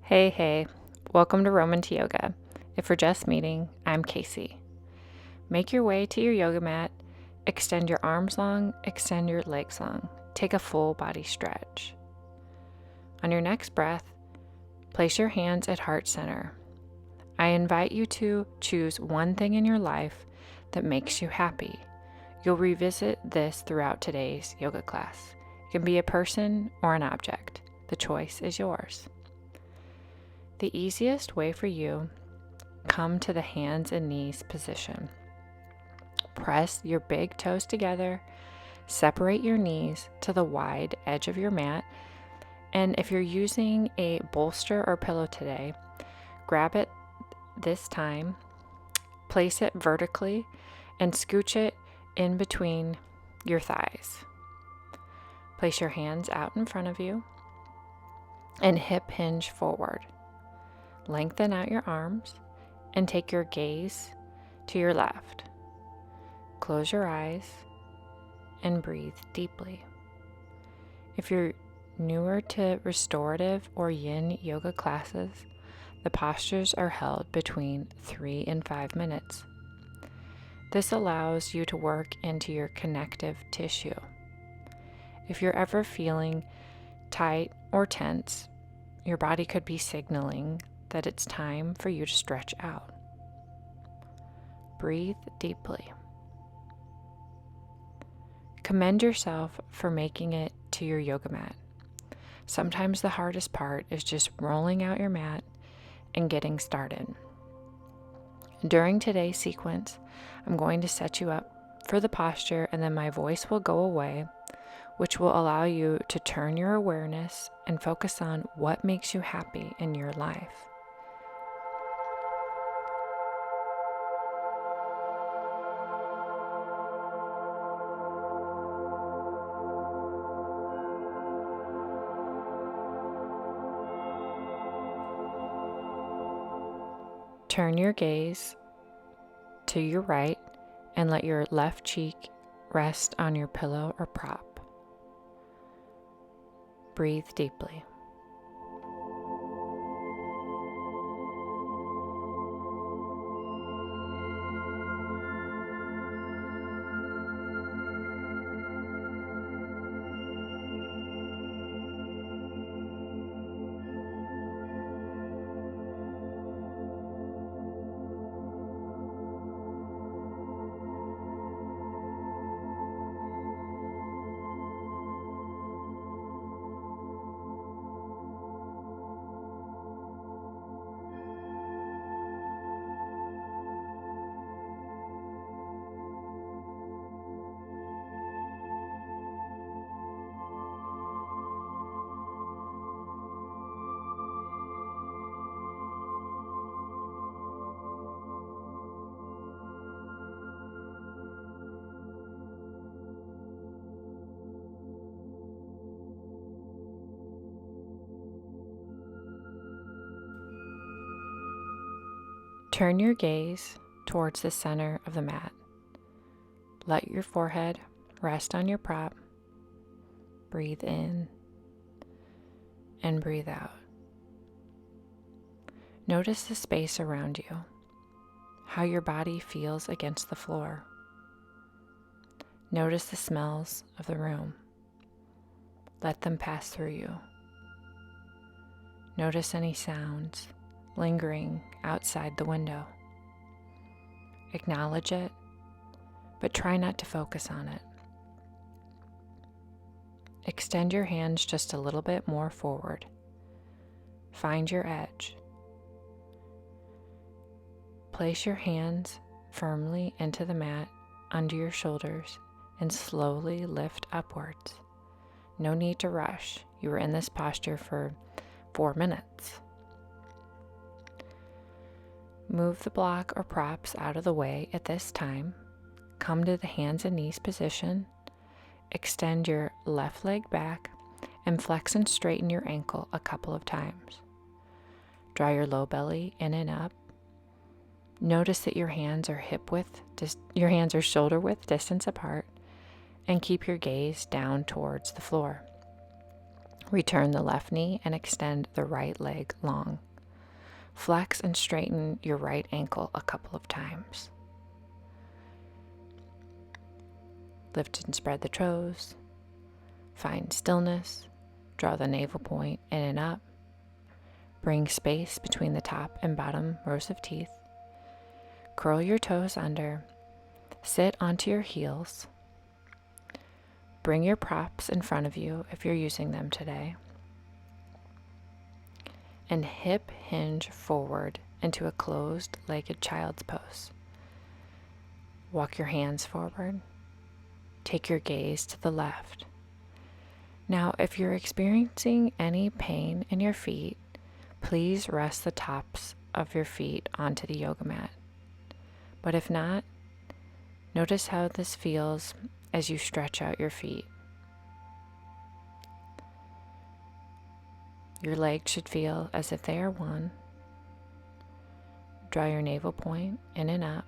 Hey, welcome to Roman to Yoga. If we're just meeting, I'm Casey. Make your way to your yoga mat, extend your arms long, extend your legs long. Take a full body stretch. On your next breath, place your hands at heart center. I invite you to choose one thing in your life that makes you happy. You'll revisit this throughout today's yoga class. It can be a person or an object. The choice is yours. The easiest way for you, come to the hands and knees position. Press your big toes together, separate your knees to the wide edge of your mat, and if you're using a bolster or pillow today, grab it this time, place it vertically, and scooch it in between your thighs. Place your hands out in front of you and hip hinge forward. Lengthen out your arms and take your gaze to your left. Close your eyes and breathe deeply. If you're newer to restorative or yin yoga classes, the postures are held between 3 and 5 minutes. This allows you to work into your connective tissue. If you're ever feeling tight or tense, your body could be signaling that it's time for you to stretch out. Breathe deeply. Commend yourself for making it to your yoga mat. Sometimes the hardest part is just rolling out your mat and getting started. During today's sequence, I'm going to set you up for the posture, and then my voice will go away, which will allow you to turn your awareness and focus on what makes you happy in your life. Turn your gaze to your right and let your left cheek rest on your pillow or prop. Breathe deeply. Turn your gaze towards the center of the mat. Let your forehead rest on your prop. Breathe in and breathe out. Notice the space around you, how your body feels against the floor. Notice the smells of the room. Let them pass through you. Notice any sounds lingering outside the window. Acknowledge it, but try not to focus on it. Extend your hands just a little bit more forward. Find your edge. Place your hands firmly into the mat under your shoulders and slowly lift upwards. No need to rush. You were in this posture for 4 minutes. Move the block or props out of the way at this time. Come to the hands and knees position. Extend your left leg back and flex and straighten your ankle a couple of times. Draw your low belly in and up. Notice that your hands are shoulder width distance apart, and keep your gaze down towards the floor. Return the left knee and extend the right leg long. Flex and straighten your right ankle a couple of times. Lift and spread the toes. Find stillness. Draw the navel point in and up. Bring space between the top and bottom rows of teeth. Curl your toes under. Sit onto your heels. Bring your props in front of you if you're using them today. And hip hinge forward into a closed-legged child's pose. Walk your hands forward. Take your gaze to the left. Now, if you're experiencing any pain in your feet, please rest the tops of your feet onto the yoga mat. But if not, notice how this feels as you stretch out your feet. Your legs should feel as if they are one. Draw your navel point in and up.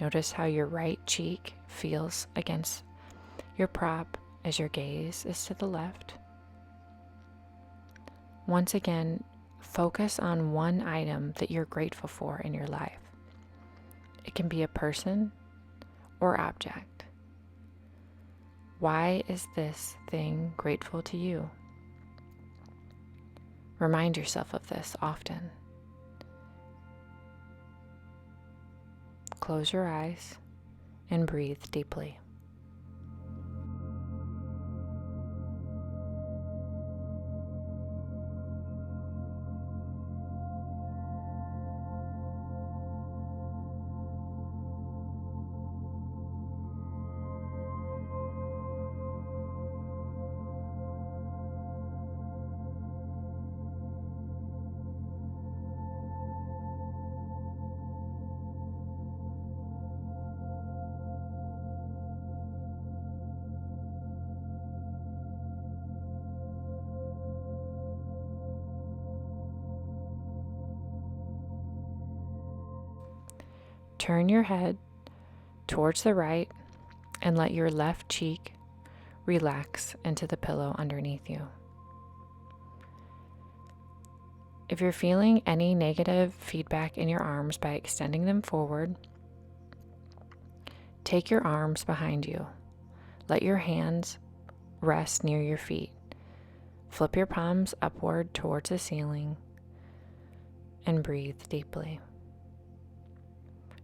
Notice how your right cheek feels against your prop as your gaze is to the left. Once again, focus on one item that you're grateful for in your life. It can be a person or object. Why is this thing grateful to you? Remind yourself of this often. Close your eyes and breathe deeply. Turn your head towards the right and let your left cheek relax into the pillow underneath you. If you're feeling any negative feedback in your arms by extending them forward, take your arms behind you. Let your hands rest near your feet. Flip your palms upward towards the ceiling and breathe deeply.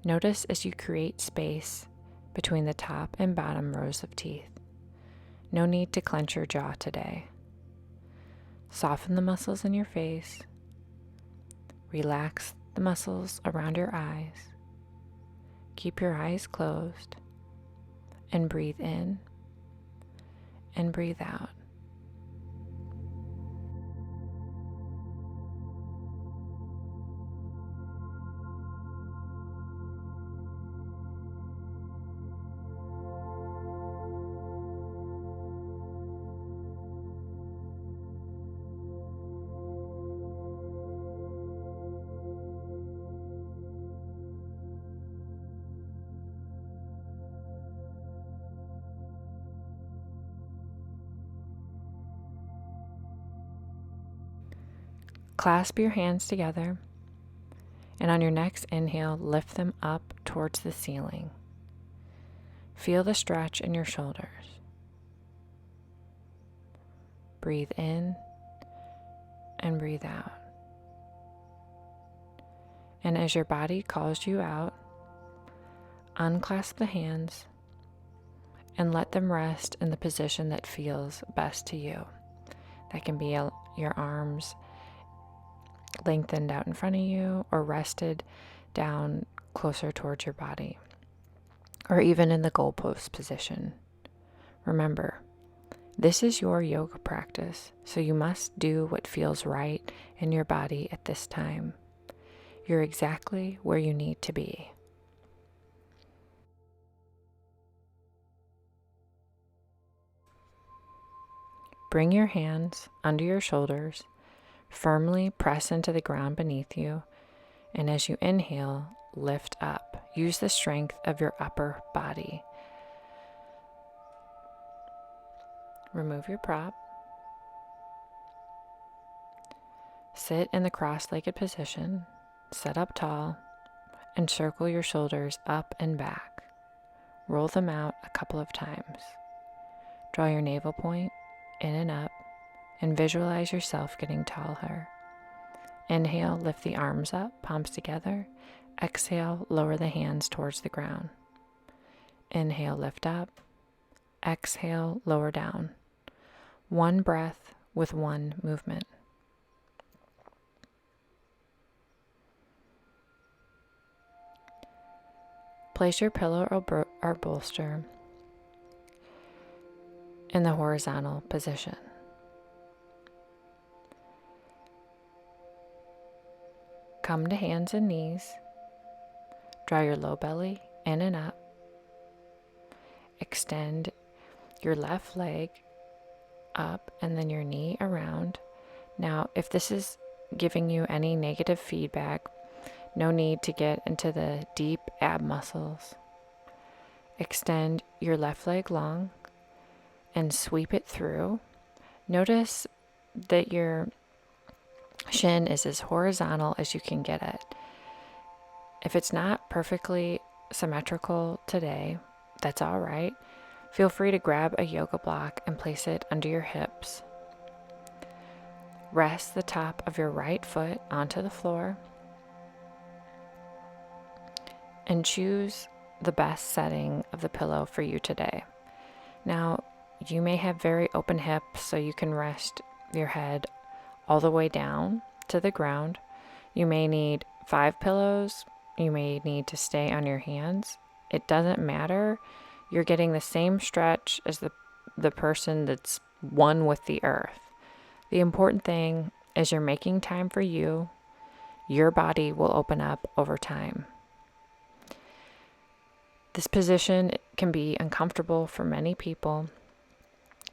Notice as you create space between the top and bottom rows of teeth. No need to clench your jaw today. Soften the muscles in your face. Relax the muscles around your eyes. Keep your eyes closed and breathe in and breathe out. Clasp your hands together, and on your next inhale, lift them up towards the ceiling. Feel the stretch in your shoulders. Breathe in and breathe out. And as your body calls you out, unclasp the hands and let them rest in the position that feels best to you. That can be your arms lengthened out in front of you or rested down closer towards your body, or even in the goalpost position. Remember, this is your yoga practice, so you must do what feels right in your body at this time. You're exactly where you need to be. Bring your hands under your shoulders. Firmly press into the ground beneath you, and as you inhale, lift up. Use the strength of your upper body. Remove your prop Sit in the cross-legged position, sit up tall, and circle your shoulders up and back. Roll them out a couple of times. Draw your navel point in and up, and visualize yourself getting taller. Inhale, lift the arms up, palms together. Exhale, lower the hands towards the ground. Inhale, lift up. Exhale, lower down. One breath with one movement. Place your pillow or bolster in the horizontal position. Come to hands and knees. Draw your low belly in and up. Extend your left leg up and then your knee around. Now, if this is giving you any negative feedback, no need to get into the deep ab muscles. Extend your left leg long and sweep it through. Notice that your shin is as horizontal as you can get it. If it's not perfectly symmetrical today, that's all right. Feel free to grab a yoga block and place it under your hips. Rest the top of your right foot onto the floor and choose the best setting of the pillow for you today. Now, you may have very open hips, so you can rest your head all the way down to the ground. You may need 5 pillows. You may need to stay on your hands. It doesn't matter. You're getting the same stretch as the person that's one with the earth. The important thing is you're making time for you. Your body will open up over time. This position can be uncomfortable for many people,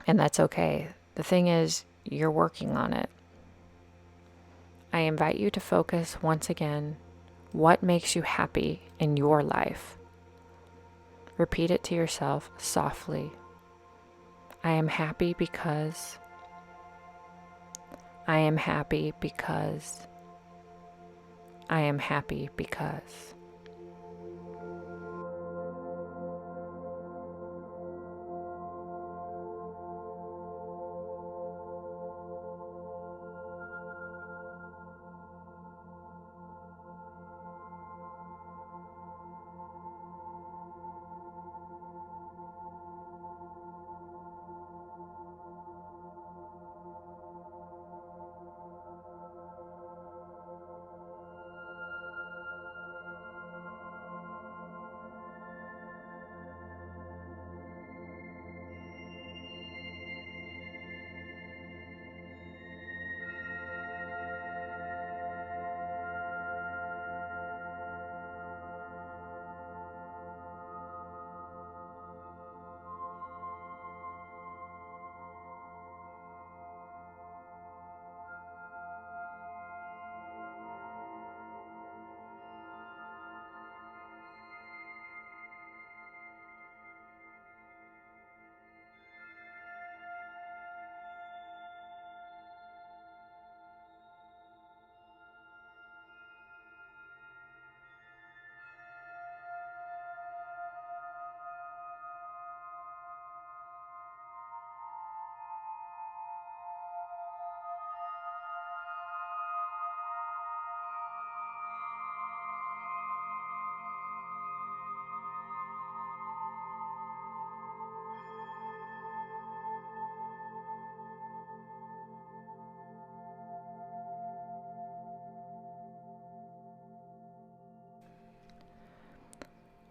and that's okay. The thing is, you're working on it. I invite you to focus once again, what makes you happy in your life? Repeat it to yourself softly. I am happy because. I am happy because. I am happy because.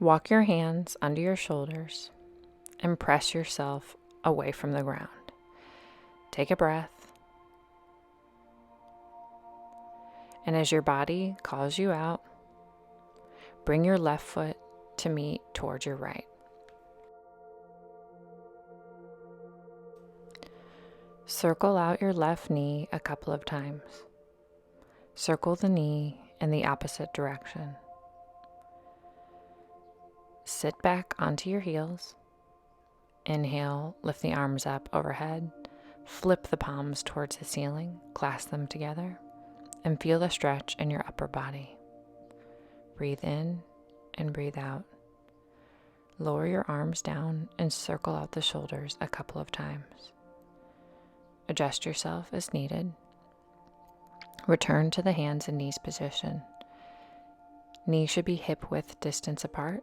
Walk your hands under your shoulders and press yourself away from the ground. Take a breath. And as your body calls you out, bring your left foot to meet towards your right. Circle out your left knee a couple of times. Circle the knee in the opposite direction. Sit back onto your heels. Inhale, lift the arms up overhead. Flip the palms towards the ceiling, clasp them together. and feel the stretch in your upper body. Breathe in and breathe out. Lower your arms down and circle out the shoulders a couple of times. Adjust yourself as needed. Return to the hands and knees position. Knees should be hip width distance apart,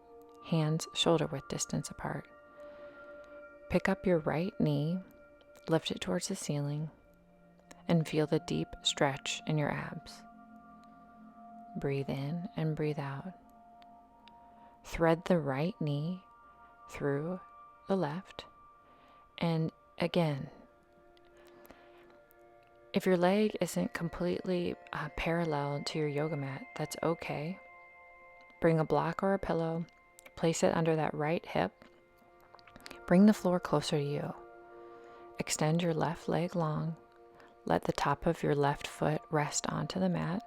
hands shoulder width distance apart. Pick up your right knee, lift it towards the ceiling, and feel the deep stretch in your abs. Breathe in and breathe out. Thread the right knee through the left, and again, if your leg isn't completely parallel to your yoga mat, that's okay. Bring a block or a pillow, place it under that right hip. Bring the floor closer to you. Extend your left leg long. Let the top of your left foot rest onto the mat.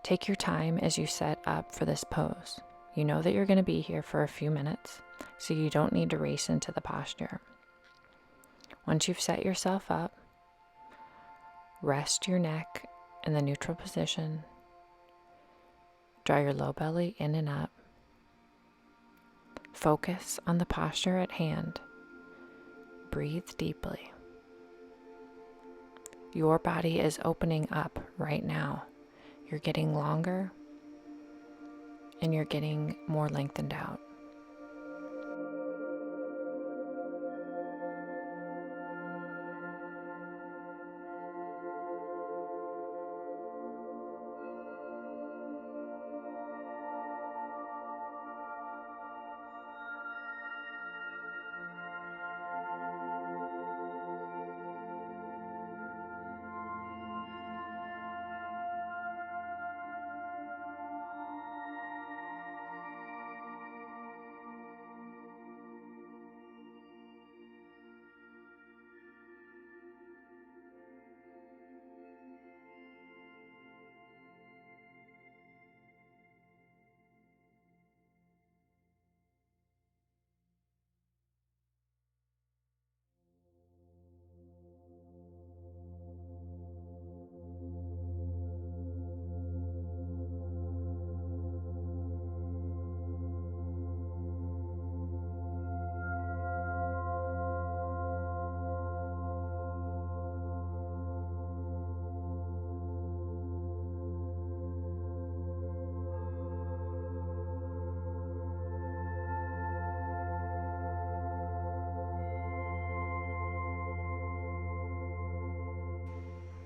Take your time as you set up for this pose. You know that you're going to be here for a few minutes, so you don't need to race into the posture. Once you've set yourself up, rest your neck in the neutral position. Draw your low belly in and up. Focus on the posture at hand. Breathe deeply. Your body is opening up right now. You're getting longer and you're getting more lengthened out.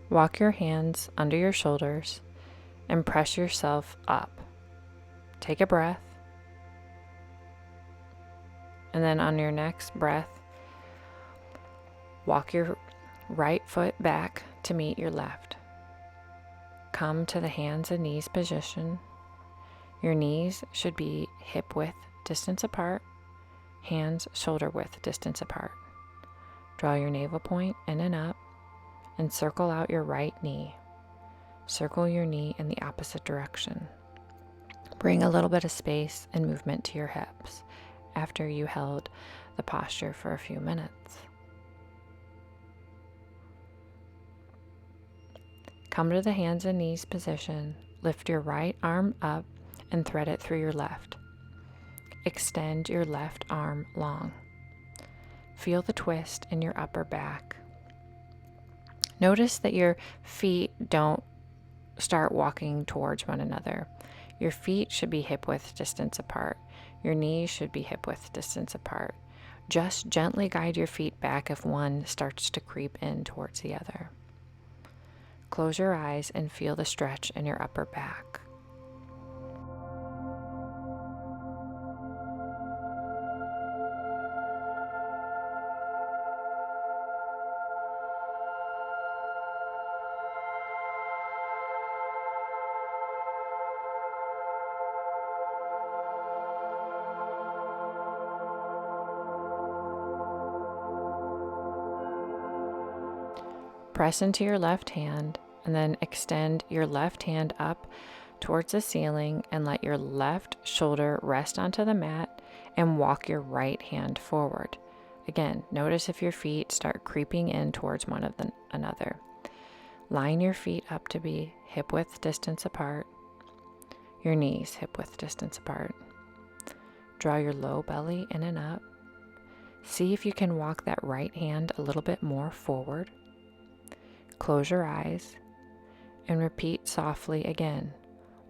Walk your hands under your shoulders and press yourself up. Take a breath. And then on your next breath, walk your right foot back to meet your left. Come to the hands and knees position. Your knees should be hip width distance apart, hands shoulder width distance apart. Draw your navel point in and up and circle out your right knee. Circle your knee in the opposite direction. Bring a little bit of space and movement to your hips after you held the posture for a few minutes. Come to the hands and knees position. Lift your right arm up and thread it through your left. Extend your left arm long. Feel the twist in your upper back. Notice that your feet don't start walking towards one another. Your feet should be hip width distance apart. Your knees should be hip width distance apart. Just gently guide your feet back if one starts to creep in towards the other. Close your eyes and feel the stretch in your upper back. Press into your left hand and then extend your left hand up towards the ceiling and let your left shoulder rest onto the mat and walk your right hand forward. Again, notice if your feet start creeping in towards one another. Line your feet up to be hip-width distance apart, your knees hip-width distance apart. Draw your low belly in and up. See if you can walk that right hand a little bit more forward. Close your eyes and repeat softly again,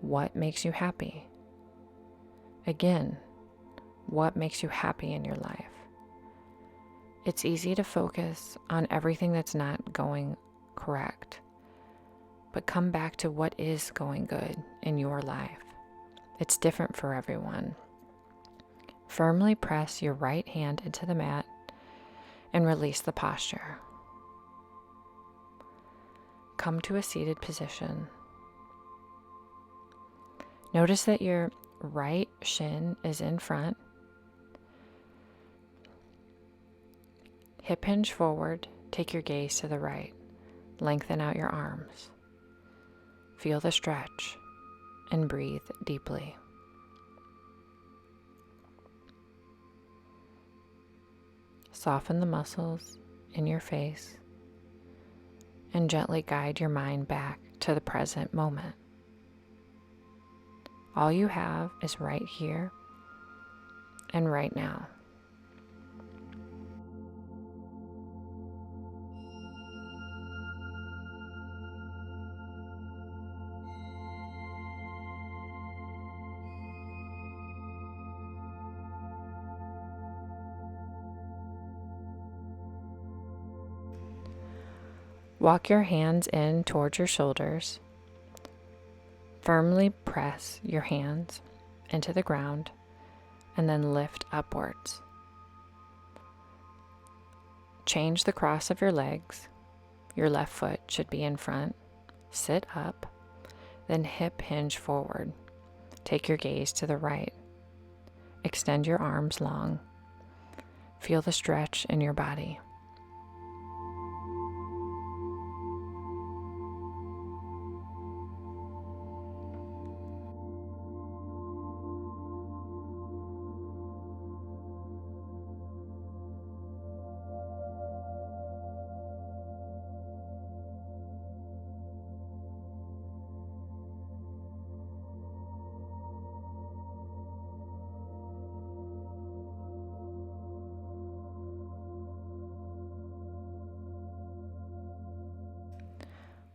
what makes you happy? Again, what makes you happy in your life? It's easy to focus on everything that's not going correct, but come back to what is going good in your life. It's different for everyone. Firmly press your right hand into the mat and release the posture. Come to a seated position. Notice that your right shin is in front. Hip hinge forward, take your gaze to the right. Lengthen out your arms. Feel the stretch and breathe deeply. Soften the muscles in your face and gently guide your mind back to the present moment. All you have is right here and right now. Walk your hands in towards your shoulders. Firmly press your hands into the ground and then lift upwards. Change the cross of your legs. Your left foot should be in front. Sit up, then hip hinge forward. Take your gaze to the right. Extend your arms long. Feel the stretch in your body.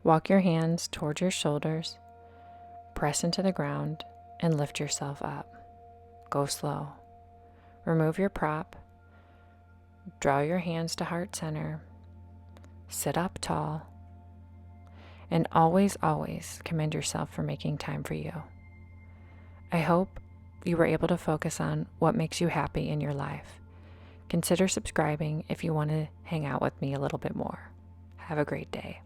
Walk your hands towards your shoulders, press into the ground, and lift yourself up. Go slow. Remove your prop. Draw your hands to heart center. Sit up tall. And always, always commend yourself for making time for you. I hope you were able to focus on what makes you happy in your life. Consider subscribing if you want to hang out with me a little bit more. Have a great day.